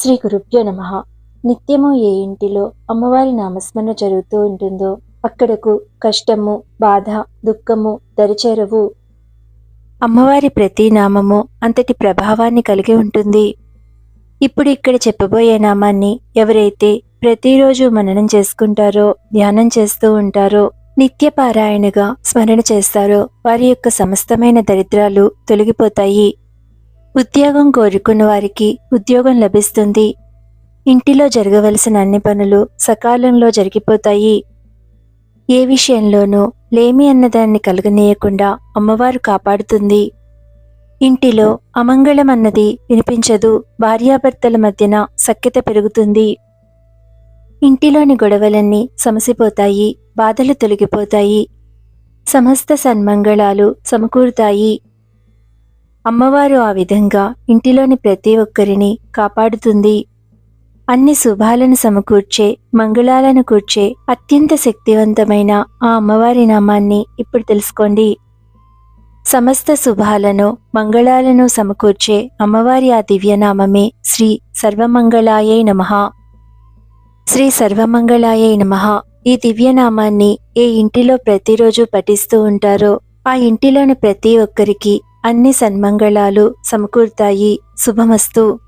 శ్రీ గురుభ్యో నమః. నిత్యము ఏ ఇంటిలో అమ్మవారి నామస్మరణ జరుగుతూ ఉంటుందో అక్కడకు కష్టము, బాధ, దుఃఖము దరిచేరవు. అమ్మవారి ప్రతి నామము అంతటి ప్రభావాన్ని కలిగి ఉంటుంది. ఇప్పుడు ఇక్కడ చెప్పబోయే నామాన్ని ఎవరైతే ప్రతిరోజు మననం చేసుకుంటారో, ధ్యానం చేస్తూ ఉంటారో, నిత్య పారాయణగా స్మరణ చేస్తారో వారి యొక్క సమస్తమైన దరిద్రాలు తొలగిపోతాయి. ఉద్యోగం కోరుకున్న వారికి ఉద్యోగం లభిస్తుంది. ఇంటిలో జరగవలసిన అన్ని పనులు సకాలంలో జరిగిపోతాయి. ఏ విషయంలోనూ లేమి అన్నదాన్ని కలగనీయకుండా అమ్మవారు కాపాడుతుంది. ఇంటిలో అమంగళం అన్నది వినిపించదు. భార్యాభర్తల మధ్యన సఖ్యత పెరుగుతుంది. ఇంటిలోని గొడవలన్నీ సమసిపోతాయి. బాధలు తొలగిపోతాయి. సమస్త సన్మంగళాలు సమకూరుతాయి. అమ్మవారు ఆ విధంగా ఇంటిలోని ప్రతి ఒక్కరిని కాపాడుతుంది. అన్ని శుభాలను సమకూర్చే, మంగళాలను కూర్చే అత్యంత శక్తివంతమైన ఆ అమ్మవారి నామాన్ని ఇప్పుడు తెలుసుకోండి. సమస్త శుభాలను, మంగళాలను సమకూర్చే అమ్మవారి ఆ దివ్యనామమే శ్రీ సర్వమంగళాయై నమః. శ్రీ సర్వమంగళాయై నమః. ఈ దివ్యనామాన్ని ఏ ఇంటిలో ప్రతిరోజు పఠిస్తూ ఉంటారో ఆ ఇంటిలోని ప్రతి ఒక్కరికి అన్ని సన్మంగళాలు సమకూరుతాయి. శుభమస్తు.